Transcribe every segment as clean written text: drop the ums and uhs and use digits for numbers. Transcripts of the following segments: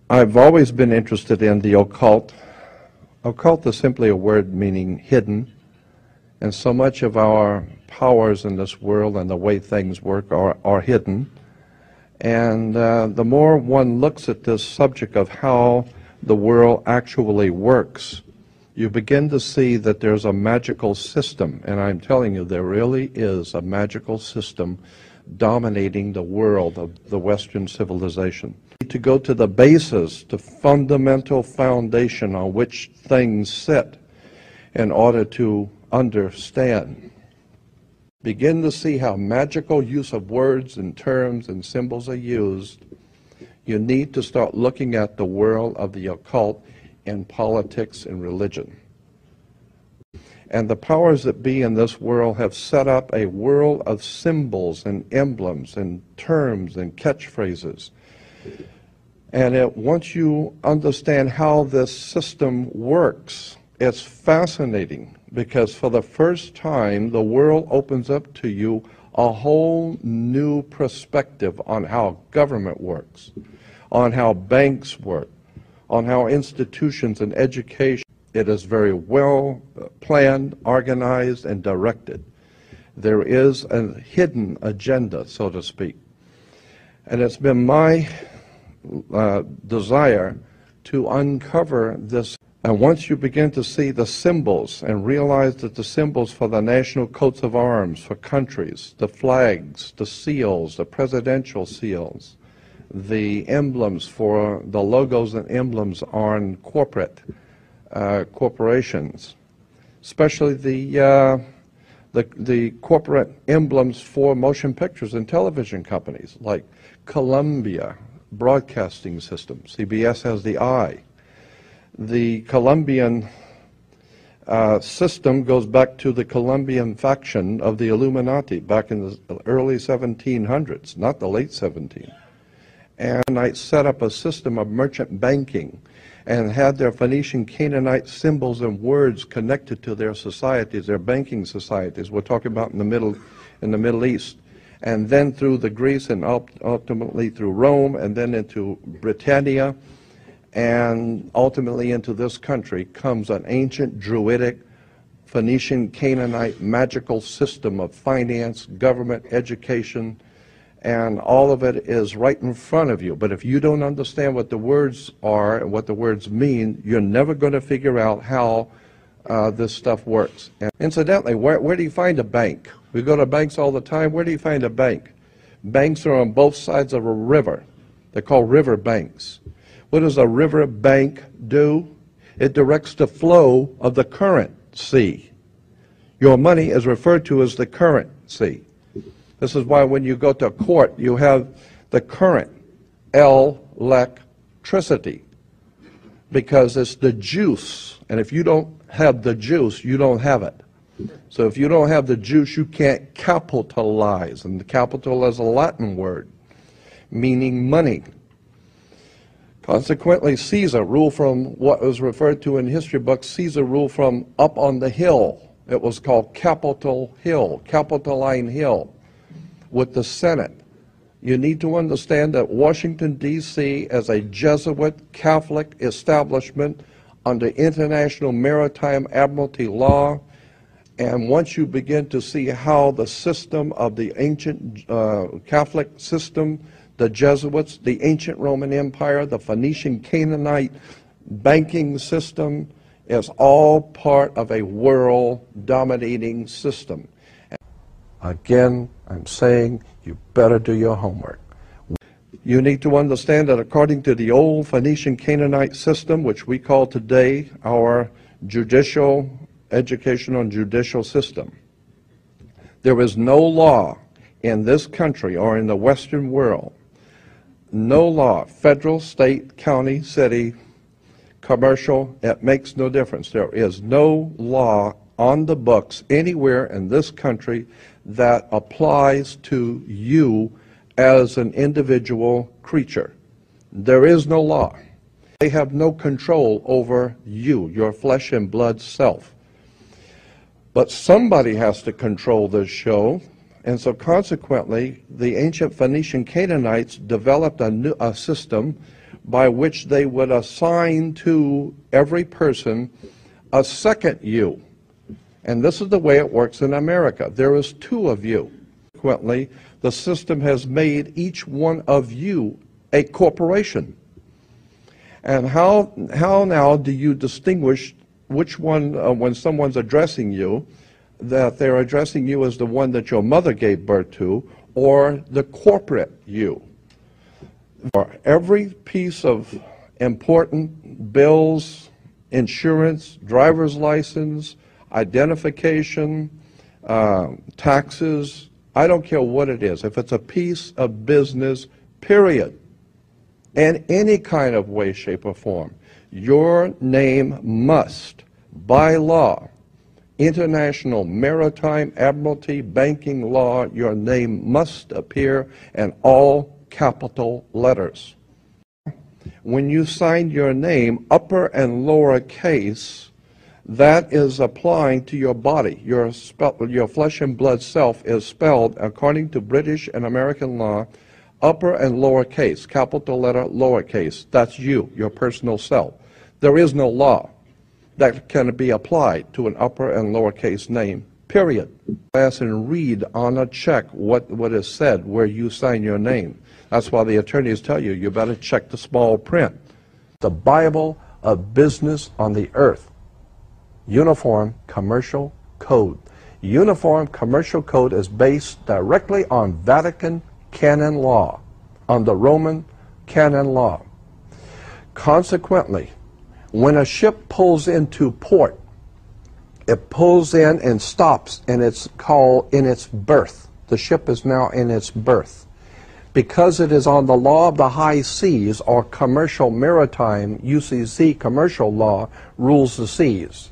I've always been interested in the occult. Occult is simply a word meaning hidden, and so much of our powers in this world and the way things work are hidden. And the more one looks at this subject of how the world actually works, you begin to see that there's a magical system, and I'm telling you, there really is a magical system dominating the world of the Western civilization. To go to the basis, the fundamental foundation on which things sit in order to understand. Begin to see how magical use of words and terms and symbols are used. You need to start looking at the world of the occult in politics and religion. And the powers that be in this world have set up a world of symbols and emblems and terms and catchphrases. And once you understand how this system works, it's fascinating, because for the first time the world opens up to you a whole new perspective on how government works, on how banks work, on how institutions and education. It is very well planned, organized, and directed. There is a hidden agenda, so to speak. And it's been my desire to uncover this. And once you begin to see the symbols and realize that the symbols for the national coats of arms for countries, the flags, the seals, the presidential seals, the emblems for the logos and emblems on corporations, especially the corporate emblems for motion pictures and television companies like Columbia Broadcasting System. CBS has the eye. The Colombian system goes back to the Colombian faction of the Illuminati back in the early 1700s, not the late 1700s. And I set up a system of merchant banking and had their Phoenician Canaanite symbols and words connected to their societies, their banking societies. We're talking about in the Middle East. And then through the Greece and ultimately through Rome and then into Britannia and ultimately into this country comes an ancient Druidic Phoenician Canaanite magical system of finance, government, education, and all of it is right in front of you. But if you don't understand what the words are and what the words mean, you're never going to figure out how this stuff works. And incidentally, where do you find a bank? We go to banks all the time. Where do you find a bank? Banks are on both sides of a river. They're called river banks. What does a river bank do? It directs the flow of the currency. Your money is referred to as the currency. This is why when you go to court, you have the current, electricity, because it's the juice. And if you don't have the juice, you don't have it. So if you don't have the juice, you can't capitalize. And the capital is a Latin word, meaning money. Consequently, Caesar ruled from what was referred to in history books, Caesar ruled from up on the hill. It was called Capitol Hill, Capitoline Hill, with the Senate. You need to understand that Washington, D.C. is a Jesuit Catholic establishment under international maritime admiralty law. And once you begin to see how the system of the ancient Catholic system, the Jesuits, the ancient Roman Empire, the Phoenician Canaanite banking system is all part of a world-dominating system. Again, I'm saying you better do your homework. You need to understand that according to the old Phoenician Canaanite system, which we call today our judicial, educational and judicial system, there is no law in this country or in the Western world, no law, federal, state, county, city, commercial, it makes no difference. There is no law on the books anywhere in this country that applies to you as an individual creature. There is no law. They have no control over you, your flesh and blood self. But somebody has to control this show, and so consequently, the ancient Phoenician Canaanites developed a system by which they would assign to every person a second you. And this is the way it works in America. There is two of you. Consequently, the system has made each one of you a corporation. And how now do you distinguish which one, when someone's addressing you, that they're addressing you as the one that your mother gave birth to, or the corporate you? For every piece of important bills, insurance, driver's license, identification, taxes, I don't care what it is. If it's a piece of business, period, in any kind of way, shape, or form, your name must, by law, international maritime admiralty banking law, your name must appear in all capital letters. When you sign your name, upper and lower case, that is applying to your body. Your flesh and blood self is spelled, according to British and American law, upper and lower case, capital letter, lower case. That's you, your personal self. There is no law that can be applied to an upper and lower case name, period. Pass and read on a check what is said where you sign your name. That's why the attorneys tell you, you better check the small print. The Bible of business on the earth. Uniform Commercial Code. Uniform Commercial Code is based directly on Vatican canon law, on the Roman canon law. Consequently, when a ship pulls into port, it pulls in and stops, and it's called in its berth. The ship is now in its berth. Because it is on the law of the high seas, or commercial maritime, UCC commercial law rules the seas.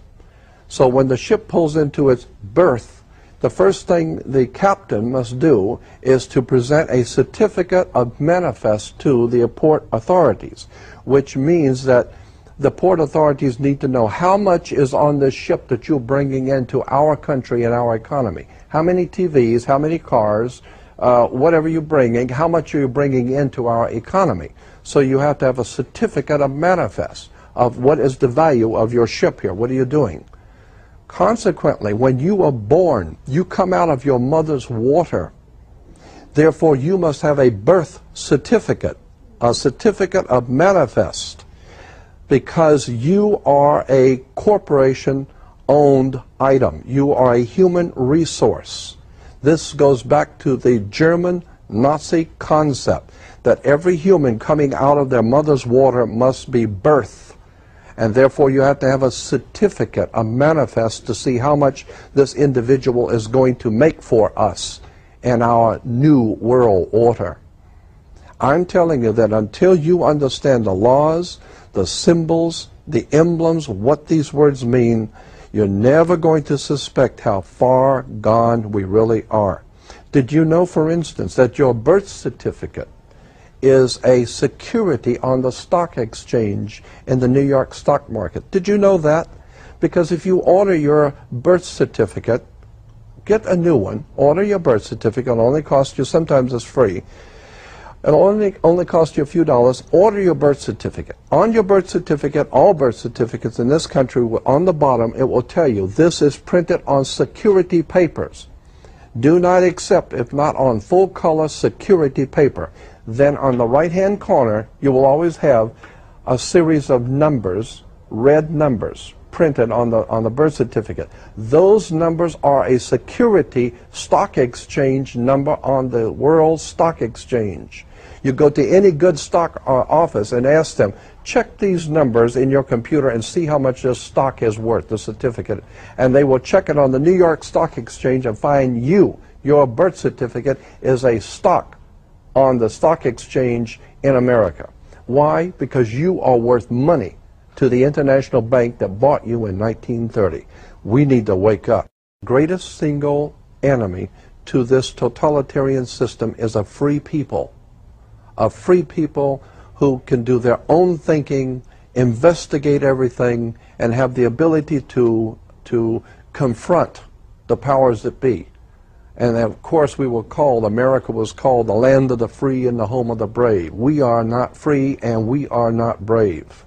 So when the ship pulls into its berth, the first thing the captain must do is to present a certificate of manifest to the port authorities, which means that the port authorities need to know how much is on this ship that you're bringing into our country and our economy. How many TVs, how many cars, whatever you're bringing, how much are you bringing into our economy? So you have to have a certificate of manifest of what is the value of your ship here. What are you doing? Consequently, when you are born, you come out of your mother's water. Therefore, you must have a birth certificate, a certificate of manifest, because you are a corporation-owned item. You are a human resource. This goes back to the German Nazi concept that every human coming out of their mother's water must be birthed. And therefore you have to have a certificate, a manifest, to see how much this individual is going to make for us in our new world order. I'm telling you that until you understand the laws, the symbols, the emblems, what these words mean, you're never going to suspect how far gone we really are. Did you know, for instance, that your birth certificate is a security on the stock exchange in the New York stock market? Did you know that? Because if you order your birth certificate, get a new one, order your birth certificate, it'll only cost you, sometimes it's free, it'll only cost you a few dollars. Order your birth certificate. On your birth certificate, all birth certificates in this country, on the bottom, it will tell you this is printed on security papers. Do not accept if not on full color security paper. Then on the right-hand corner, you will always have a series of numbers, red numbers, printed on the birth certificate. Those numbers are a security stock exchange number on the World Stock Exchange. You go to any good stock office and ask them, check these numbers in your computer and see how much this stock is worth, the certificate. And they will check it on the New York Stock Exchange and find your birth certificate is a stock on the stock exchange in America. Why? Because you are worth money to the international bank that bought you in 1930. We need to wake up. The greatest single enemy to this totalitarian system is a free people. A free people who can do their own thinking, investigate everything, and have the ability to confront the powers that be. And of course America was called the land of the free and the home of the brave. We are not free and we are not brave.